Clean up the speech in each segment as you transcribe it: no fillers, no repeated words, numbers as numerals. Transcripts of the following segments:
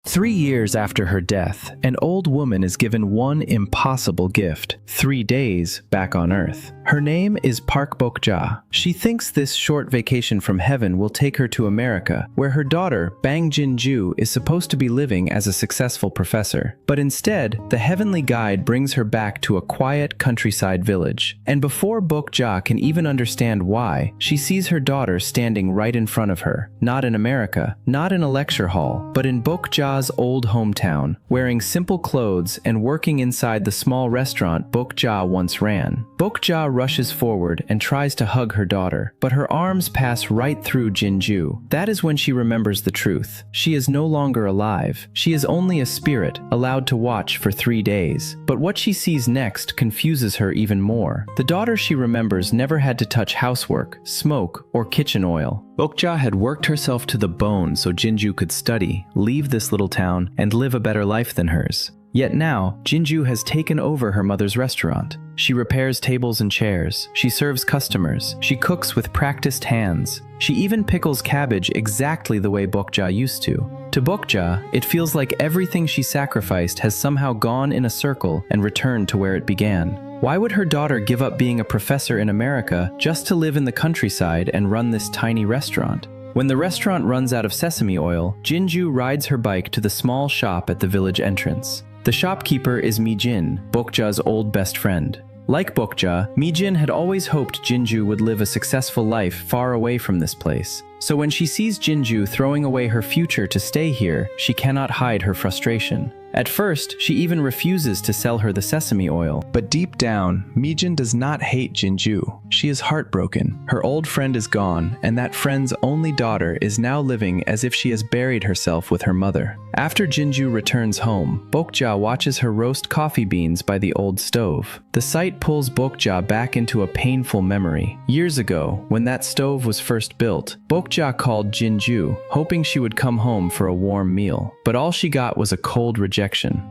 3 years after her death, an old woman is given one impossible gift: 3 days back on Earth. Her name is Park Bok-ja. She thinks this short vacation from heaven will take her to America, where her daughter, Bang Jin-joo, is supposed to be living as a successful professor. But instead, the heavenly guide brings her back to a quiet countryside village. And before Bok-ja can even understand why, she sees her daughter standing right in front of her. Not in America, not in a lecture hall, but in Bok-ja's old hometown, wearing simple clothes and working inside the small restaurant Bok-ja once ran. Bok-ja rushes forward and tries to hug her daughter, but her arms pass right through Jin-joo. That is when she remembers the truth. She is no longer alive. She is only a spirit, allowed to watch for 3 days. But what she sees next confuses her even more. The daughter she remembers never had to touch housework, smoke, or kitchen oil. Bok-ja had worked herself to the bone so Jin-joo could study, leave this little town, and live a better life than hers. Yet now, Jin-joo has taken over her mother's restaurant. She repairs tables and chairs. She serves customers. She cooks with practiced hands. She even pickles cabbage exactly the way Bok-ja used to. To Bok-ja, it feels like everything she sacrificed has somehow gone in a circle and returned to where it began. Why would her daughter give up being a professor in America just to live in the countryside and run this tiny restaurant? When the restaurant runs out of sesame oil, Jin-joo rides her bike to the small shop at the village entrance. The shopkeeper is Mi-jin, Bok-ja's old best friend. Like Bok-ja, Mi-jin had always hoped Jin-joo would live a successful life far away from this place. So when she sees Jin-joo throwing away her future to stay here, she cannot hide her frustration. At first, she even refuses to sell her the sesame oil. But deep down, Mi-jin does not hate Jin-joo. She is heartbroken. Her old friend is gone, and that friend's only daughter is now living as if she has buried herself with her mother. After Jin-joo returns home, Bok-ja watches her roast coffee beans by the old stove. The sight pulls Bok-ja back into a painful memory. Years ago, when that stove was first built, Bok-ja called Jin-joo, hoping she would come home for a warm meal. But all she got was a cold rejection.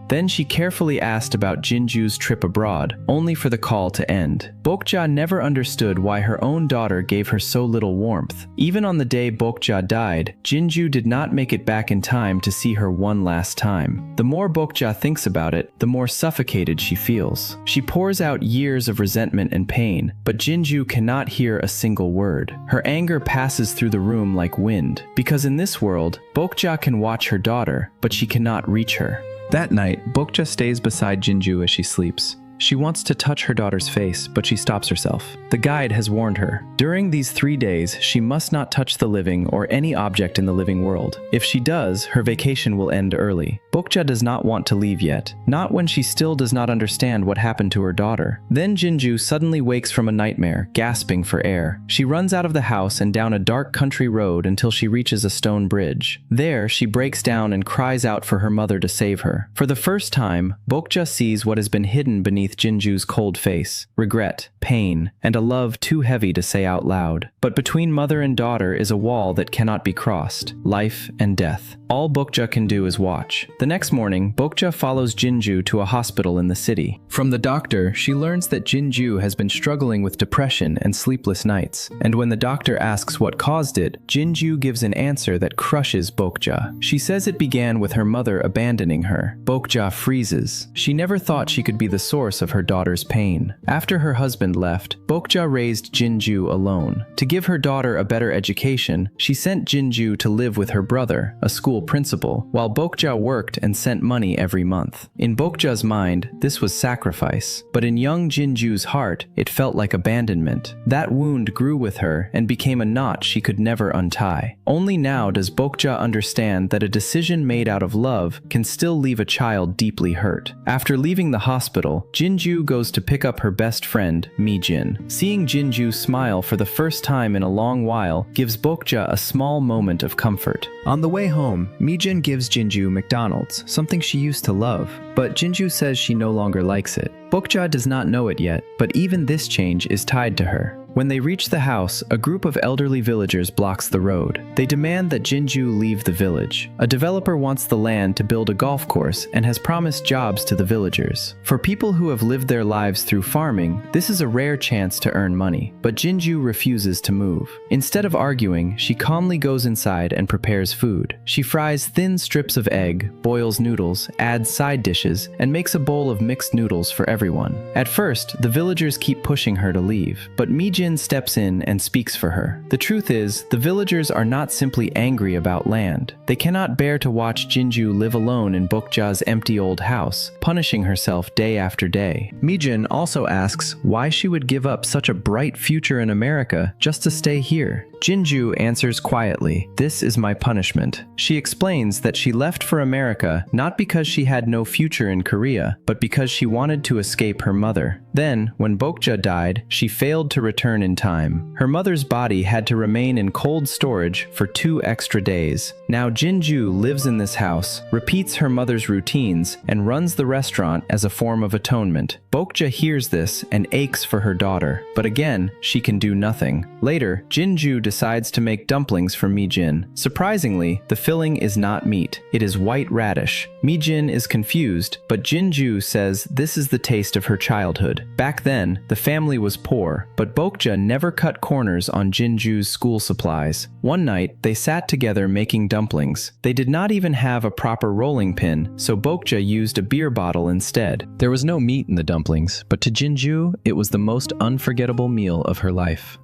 Then she carefully asked about Jin-joo's trip abroad, only for the call to end. Bok-ja never understood why her own daughter gave her so little warmth. Even on the day Bok-ja died, Jin-joo did not make it back in time to see her one last time. The more Bok-ja thinks about it, the more suffocated she feels. She pours out years of resentment and pain, but Jin-joo cannot hear a single word. Her anger passes through the room like wind, because in this world, Bok-ja can watch her daughter, but she cannot reach her. That night, Bok-ja stays beside Jin-joo as she sleeps. She wants to touch her daughter's face, but she stops herself. The guide has warned her. During these 3 days, she must not touch the living or any object in the living world. If she does, her vacation will end early. Bok-ja does not want to leave yet, not when she still does not understand what happened to her daughter. Then Jin-joo suddenly wakes from a nightmare, gasping for air. She runs out of the house and down a dark country road until she reaches a stone bridge. There, she breaks down and cries out for her mother to save her. For the first time, Bok-ja sees what has been hidden beneath Jin-joo's cold face: regret, pain, and a love too heavy to say out loud. But between mother and daughter is a wall that cannot be crossed: life and death. All Bok-ja can do is watch. The next morning, Bok-ja follows Jin-joo to a hospital in the city. From the doctor, she learns that Jin-joo has been struggling with depression and sleepless nights. And when the doctor asks what caused it, Jin-joo gives an answer that crushes Bok-ja. She says it began with her mother abandoning her. Bok-ja freezes. She never thought she could be the source of her daughter's pain. After her husband left, Bok-ja raised Jin-joo alone. To give her daughter a better education, she sent Jin-joo to live with her brother, a school principal, while Bok-ja worked and sent money every month. In Bok-ja's mind, this was sacrifice, but in young Jin-joo's heart, it felt like abandonment. That wound grew with her and became a knot she could never untie. Only now does Bok-ja understand that a decision made out of love can still leave a child deeply hurt. After leaving the hospital, Jin-joo goes to pick up her best friend, Mi-jin. Seeing Jin-joo smile for the first time in a long while gives Bok-ja a small moment of comfort. On the way home, Mi-jin gives Jin-joo McDonald's, something she used to love, but Jin-joo says she no longer likes it. Bok-ja does not know it yet, but even this change is tied to her. When they reach the house, a group of elderly villagers blocks the road. They demand that Jin-joo leave the village. A developer wants the land to build a golf course and has promised jobs to the villagers. For people who have lived their lives through farming, this is a rare chance to earn money. But Jin-joo refuses to move. Instead of arguing, she calmly goes inside and prepares food. She fries thin strips of egg, boils noodles, adds side dishes, and makes a bowl of mixed noodles for everyone. At first, the villagers keep pushing her to leave, but Mi-jin steps in and speaks for her. The truth is, the villagers are not simply angry about land. They cannot bear to watch Jin-joo live alone in Bok-ja's empty old house, punishing herself day after day. Mi-jin also asks why she would give up such a bright future in America just to stay here. Jin-joo answers quietly, "This is my punishment." She explains that she left for America not because she had no future in Korea, but because she wanted to escape her mother. Then, when Bok-ja died, she failed to return in time. Her mother's body had to remain in cold storage for 2 extra days. Now Jin-joo lives in this house, repeats her mother's routines, and runs the restaurant as a form of atonement. Bok-ja hears this and aches for her daughter, but again, she can do nothing. Later, Jin-joo decides to make dumplings for Mi-jin. Surprisingly, the filling is not meat. It is white radish. Mi-jin is confused, but Jin-joo says this is the taste of her childhood. Back then, the family was poor, but Bok-ja never cut corners on Jin-joo's school supplies. One night, they sat together making dumplings. They did not even have a proper rolling pin, so Bok-ja used a beer bottle instead. There was no meat in the dumplings, but to Jin-joo, it was the most unforgettable meal of her life.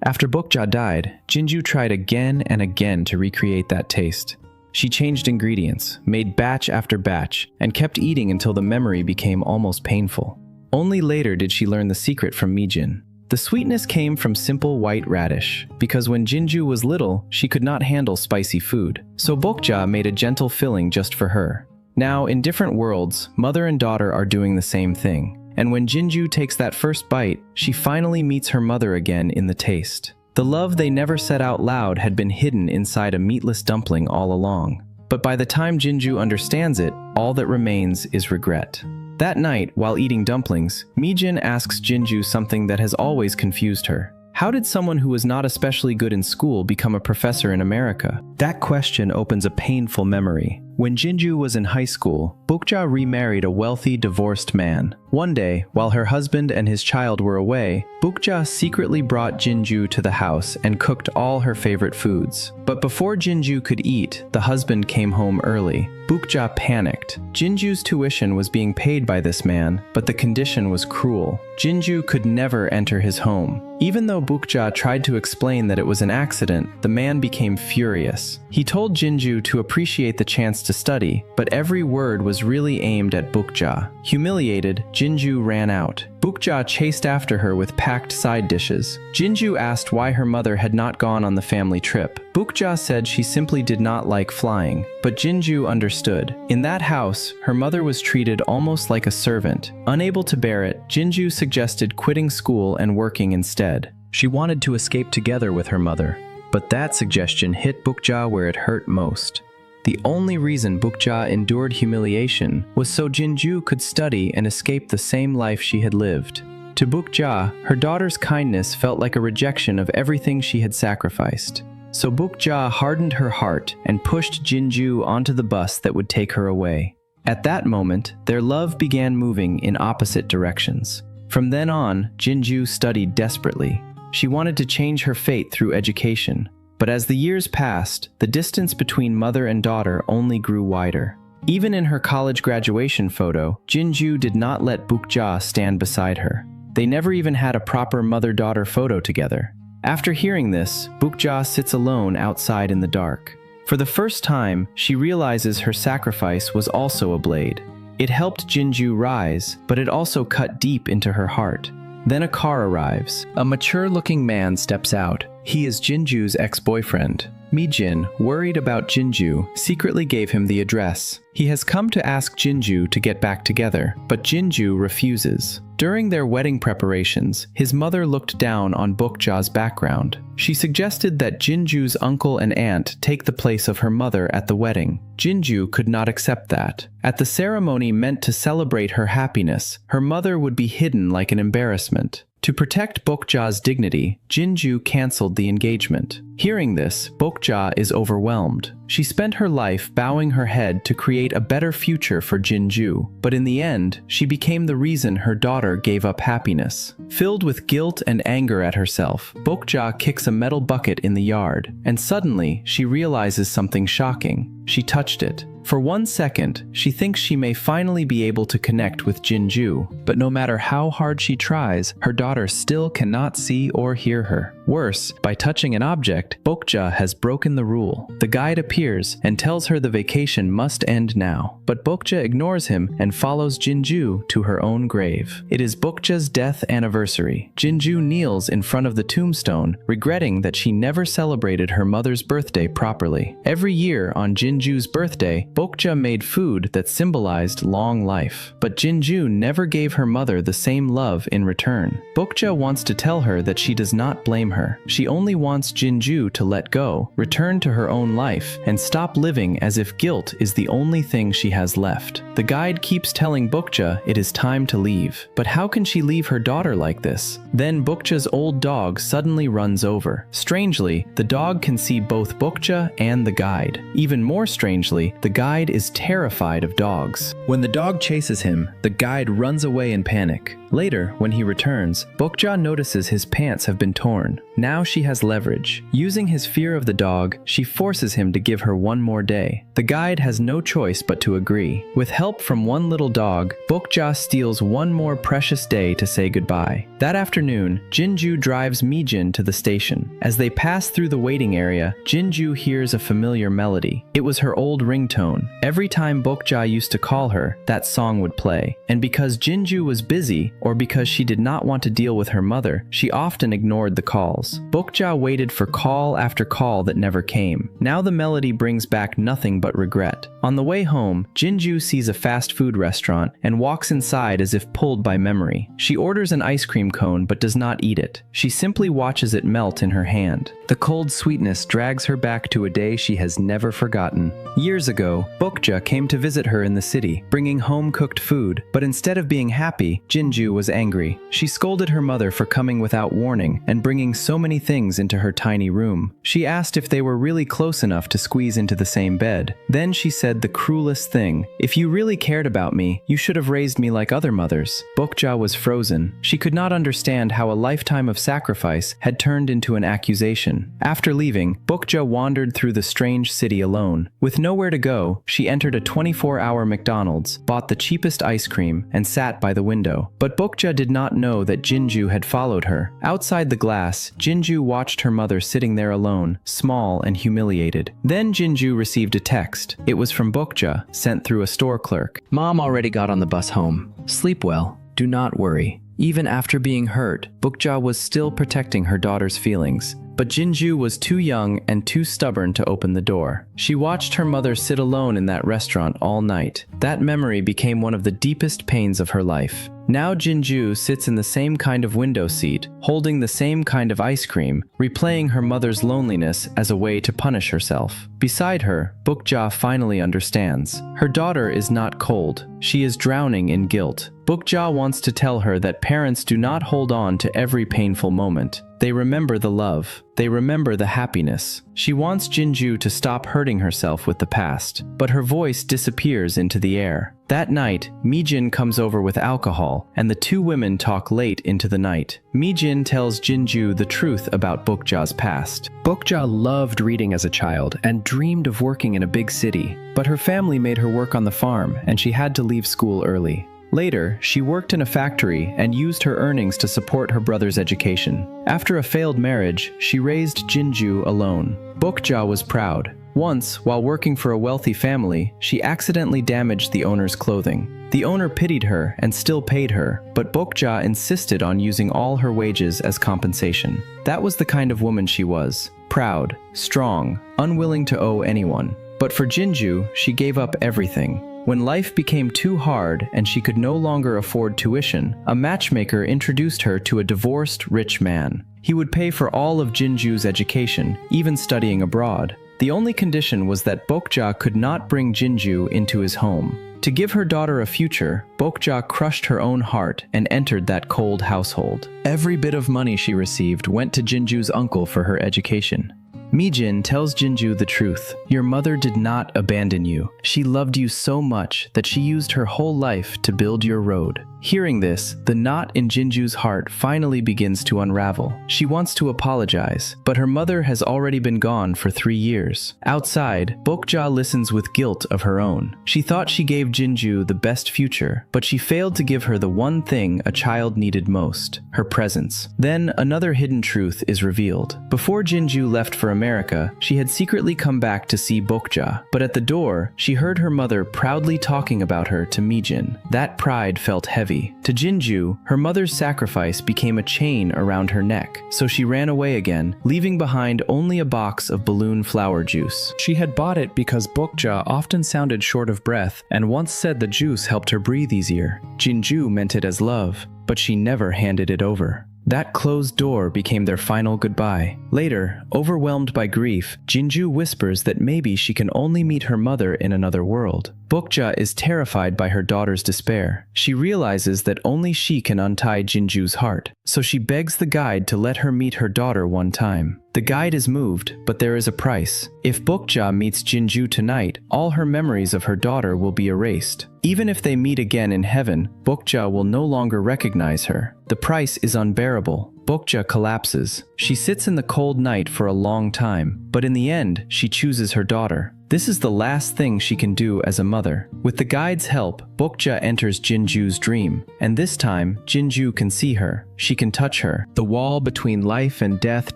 After Bok-ja died, Jin-joo tried again and again to recreate that taste. She changed ingredients, made batch after batch, and kept eating until the memory became almost painful. Only later did she learn the secret from Mi-jin. The sweetness came from simple white radish, because when Jin-joo was little, she could not handle spicy food. So Bok-ja made a gentle filling just for her. Now, in different worlds, mother and daughter are doing the same thing. And when Jin-joo takes that first bite, she finally meets her mother again in the taste. The love they never said out loud had been hidden inside a meatless dumpling all along. But by the time Jin-joo understands it, all that remains is regret. That night, while eating dumplings, Mi-jin asks Jin-joo something that has always confused her. How did someone who was not especially good in school become a professor in America? That question opens a painful memory. When Jin-joo was in high school, Bok-ja remarried a wealthy, divorced man. One day, while her husband and his child were away, Bok-ja secretly brought Jin-joo to the house and cooked all her favorite foods. But before Jin-joo could eat, the husband came home early. Bok-ja panicked. Jin-joo's tuition was being paid by this man, but the condition was cruel. Jin-joo could never enter his home. Even though Bok-ja tried to explain that it was an accident, the man became furious. He told Jin-joo to appreciate the chance to study, but every word was really aimed at Bok-ja. Humiliated, Jin-joo ran out. Bok-ja chased after her with packed side dishes. Jin-joo asked why her mother had not gone on the family trip. Bok-ja said she simply did not like flying, but Jin-joo understood. In that house, her mother was treated almost like a servant. Unable to bear it, Jin-joo suggested quitting school and working instead. She wanted to escape together with her mother, but that suggestion hit Bok-ja where it hurt most. The only reason Bok-ja endured humiliation was so Jin-joo could study and escape the same life she had lived. To Bok-ja, her daughter's kindness felt like a rejection of everything she had sacrificed. So Bok-ja hardened her heart and pushed Jin-joo onto the bus that would take her away. At that moment, their love began moving in opposite directions. From then on, Jin-joo studied desperately. She wanted to change her fate through education. But as the years passed, the distance between mother and daughter only grew wider. Even in her college graduation photo, Jin-joo did not let Bok-ja stand beside her. They never even had a proper mother-daughter photo together. After hearing this, Bok-ja sits alone outside in the dark. For the first time, she realizes her sacrifice was also a blade. It helped Jin-joo rise, but it also cut deep into her heart. Then a car arrives. A mature-looking man steps out. He is Jin-joo's ex-boyfriend. Mi-jin, worried about Jin-joo, secretly gave him the address. He has come to ask Jin-joo to get back together, but Jin-joo refuses. During their wedding preparations, his mother looked down on Bok-ja's background. She suggested that Jin-joo's uncle and aunt take the place of her mother at the wedding. Jin-joo could not accept that. At the ceremony meant to celebrate her happiness, her mother would be hidden like an embarrassment. To protect Bok-ja's dignity, Jin-joo canceled the engagement. Hearing this, Bok-ja is overwhelmed. She spent her life bowing her head to create a better future for Jin-joo, but in the end, she became the reason her daughter gave up happiness. Filled with guilt and anger at herself, Bok-ja kicks a metal bucket in the yard, and suddenly she realizes something shocking. She touched it. For 1 second, she thinks she may finally be able to connect with Jin-joo, but no matter how hard she tries, her daughter still cannot see or hear her. Worse, by touching an object, Bok-ja has broken the rule. The guide appears and tells her the vacation must end now, but Bok-ja ignores him and follows Jin-joo to her own grave. It is Bok-ja's death anniversary. Jin-joo kneels in front of the tombstone, regretting that she never celebrated her mother's birthday properly. Every year on Jin-joo's birthday, Bok-ja made food that symbolized long life. But Jin-joo never gave her mother the same love in return. Bok-ja wants to tell her that she does not blame her. She only wants Jin-joo to let go, return to her own life, and stop living as if guilt is the only thing she has left. The guide keeps telling Bok-ja it is time to leave. But how can she leave her daughter like this? Then Bok-ja's old dog suddenly runs over. Strangely, the dog can see both Bok-ja and the guide. Even more strangely, the guide is terrified of dogs. When the dog chases him, the guide runs away in panic. Later, when he returns, Bok-ja notices his pants have been torn. Now she has leverage. Using his fear of the dog, she forces him to give her one more day. The guide has no choice but to agree. With help from one little dog, Bok-ja steals one more precious day to say goodbye. That afternoon, Jin-joo drives Mi-jin to the station. As they pass through the waiting area, Jin-joo hears a familiar melody. It was her old ringtone. Every time Bok-ja used to call her, that song would play. And because Jin-joo was busy, or because she did not want to deal with her mother, she often ignored the calls. Bok-ja waited for call after call that never came. Now the melody brings back nothing but regret. On the way home, Jin-joo sees a fast food restaurant and walks inside as if pulled by memory. She orders an ice cream cone but does not eat it. She simply watches it melt in her hand. The cold sweetness drags her back to a day she has never forgotten. Years ago, Bok-ja came to visit her in the city, bringing home-cooked food, but instead of being happy, Jin-joo was angry. She scolded her mother for coming without warning and bringing so many things into her tiny room. She asked if they were really close enough to squeeze into the same bed. Then she said the cruelest thing. "If you really cared about me, you should have raised me like other mothers." Bok-ja was frozen. She could not understand how a lifetime of sacrifice had turned into an accusation. After leaving, Bok-ja wandered through the strange city alone. With nowhere to go, she entered a 24-hour McDonald's, bought the cheapest ice cream, and sat by the window. But Bok-ja did not know that Jin-joo had followed her. Outside the glass, Jin-joo watched her mother sitting there alone, small and humiliated. Then Jin-joo received a text. It was from Bok-ja, sent through a store clerk. "Mom already got on the bus home. Sleep well. Do not worry." Even after being hurt, Bok-ja was still protecting her daughter's feelings. But Jin-joo was too young and too stubborn to open the door. She watched her mother sit alone in that restaurant all night. That memory became one of the deepest pains of her life. Now Jin-joo sits in the same kind of window seat, holding the same kind of ice cream, replaying her mother's loneliness as a way to punish herself. Beside her, Bok-ja finally understands. Her daughter is not cold. She is drowning in guilt. Bok-ja wants to tell her that parents do not hold on to every painful moment. They remember the love. They remember the happiness. She wants Jin-joo to stop hurting herself with the past, but her voice disappears into the air. That night, Mi-jin comes over with alcohol, and the two women talk late into the night. Mi-jin tells Jin-joo the truth about Bok-ja's past. Bok-ja loved reading as a child and dreamed of working in a big city, but her family made her work on the farm, and she had to leave school early. Later, she worked in a factory and used her earnings to support her brother's education. After a failed marriage, she raised Jin-joo alone. Bok-ja was proud. Once, while working for a wealthy family, she accidentally damaged the owner's clothing. The owner pitied her and still paid her, but Bok-ja insisted on using all her wages as compensation. That was the kind of woman she was. Proud, strong, unwilling to owe anyone. But for Jin-joo, she gave up everything. When life became too hard and she could no longer afford tuition, a matchmaker introduced her to a divorced rich man. He would pay for all of Jin-joo's education, even studying abroad. The only condition was that Bok-ja could not bring Jin-joo into his home. To give her daughter a future, Bok-ja crushed her own heart and entered that cold household. Every bit of money she received went to Jin-joo's uncle for her education. Mi-jin tells Jin-joo the truth. Your mother did not abandon you. She loved you so much that she used her whole life to build your road. Hearing this, the knot in Jin-joo's heart finally begins to unravel. She wants to apologize, but her mother has already been gone for 3 years. Outside, Bok-ja listens with guilt of her own. She thought she gave Jin-joo the best future, but she failed to give her the one thing a child needed most, her presence. Then, another hidden truth is revealed. Before Jin-joo left for America, she had secretly come back to see Bok-ja, but at the door, she heard her mother proudly talking about her to Mi-jin. That pride felt heavy. To Jin-joo, her mother's sacrifice became a chain around her neck, so she ran away again, leaving behind only a box of balloon flower juice. She had bought it because Bok-ja often sounded short of breath and once said the juice helped her breathe easier. Jin-joo meant it as love, but she never handed it over. That closed door became their final goodbye. Later, overwhelmed by grief, Jin-joo whispers that maybe she can only meet her mother in another world. Bok-ja is terrified by her daughter's despair. She realizes that only she can untie Jin-joo's heart, so she begs the guide to let her meet her daughter one time. The guide is moved, but there is a price. If Bok-ja meets Jin-joo tonight, all her memories of her daughter will be erased. Even if they meet again in heaven, Bok-ja will no longer recognize her. The price is unbearable. Bok-ja collapses. She sits in the cold night for a long time, but in the end, she chooses her daughter. This is the last thing she can do as a mother. With the guide's help, Bok-ja enters Jin-joo's dream, and this time, Jin-joo can see her. She can touch her. The wall between life and death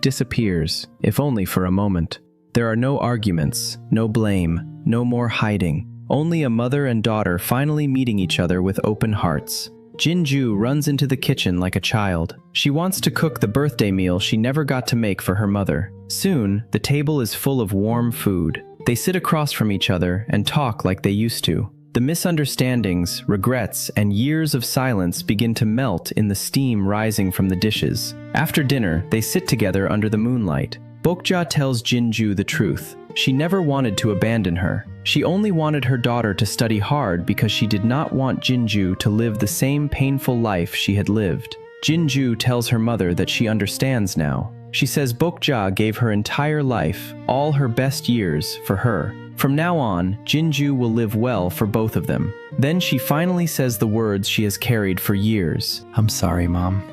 disappears, if only for a moment. There are no arguments, no blame, no more hiding. Only a mother and daughter finally meeting each other with open hearts. Jin-joo runs into the kitchen like a child. She wants to cook the birthday meal she never got to make for her mother. Soon, the table is full of warm food. They sit across from each other and talk like they used to. The misunderstandings, regrets, and years of silence begin to melt in the steam rising from the dishes. After dinner, they sit together under the moonlight. Bok-ja tells Jin-joo the truth. She never wanted to abandon her. She only wanted her daughter to study hard because she did not want Jin-joo to live the same painful life she had lived. Jin-joo tells her mother that she understands now. She says Bok-ja gave her entire life, all her best years, for her. From now on, Jin-joo will live well for both of them. Then she finally says the words she has carried for years. "I'm sorry, Mom."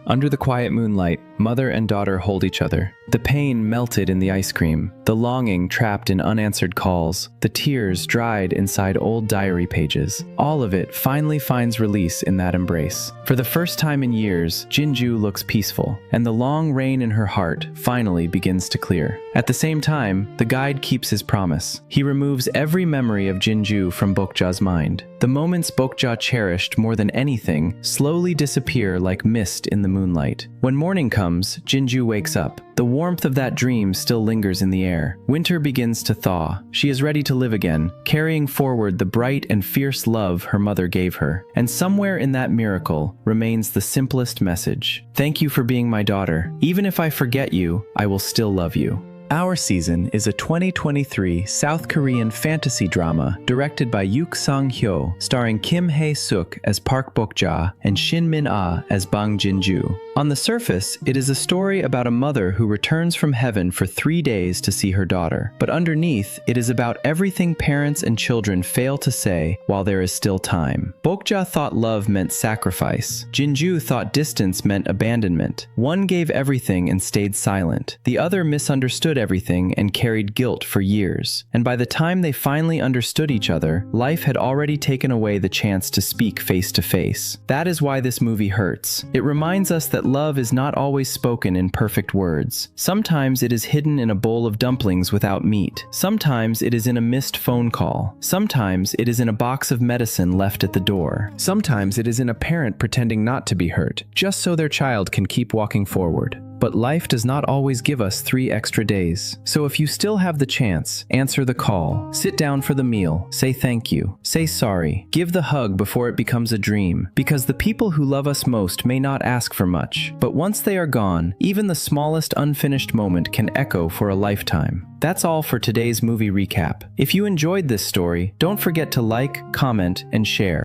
Under the quiet moonlight, mother and daughter hold each other. The pain melted in the ice cream, the longing trapped in unanswered calls, the tears dried inside old diary pages. All of it finally finds release in that embrace. For the first time in years, Jin-joo looks peaceful, and the long rain in her heart finally begins to clear. At the same time, the guide keeps his promise. He removes every memory of Jin-joo from Bok-ja's mind. The moments Bok-ja cherished more than anything slowly disappear like mist in the moonlight. When morning comes, Jin-joo wakes up. The warmth of that dream still lingers in the air. Winter begins to thaw. She is ready to live again, carrying forward the bright and fierce love her mother gave her. And somewhere in that miracle remains the simplest message. Thank you for being my daughter. Even if I forget you, I will still love you. Our Season is a 2023 South Korean fantasy drama directed by Yook Sang-hyo, starring Kim Hae-sook as Park Bok-ja and Shin Min-a as Bang Jin-joo. On the surface, it is a story about a mother who returns from heaven for 3 days to see her daughter. But underneath, it is about everything parents and children fail to say while there is still time. Bok-ja thought love meant sacrifice. Jin-joo thought distance meant abandonment. One gave everything and stayed silent. The other misunderstood everything and carried guilt for years. And by the time they finally understood each other, life had already taken away the chance to speak face to face. That is why this movie hurts. It reminds us that love is not always spoken in perfect words. Sometimes it is hidden in a bowl of dumplings without meat. Sometimes it is in a missed phone call. Sometimes it is in a box of medicine left at the door. Sometimes it is in a parent pretending not to be hurt, just so their child can keep walking forward. But life does not always give us 3 extra days. So if you still have the chance, answer the call. Sit down for the meal. Say thank you. Say sorry. Give the hug before it becomes a dream. Because the people who love us most may not ask for much. But once they are gone, even the smallest unfinished moment can echo for a lifetime. That's all for today's movie recap. If you enjoyed this story, don't forget to like, comment, and share.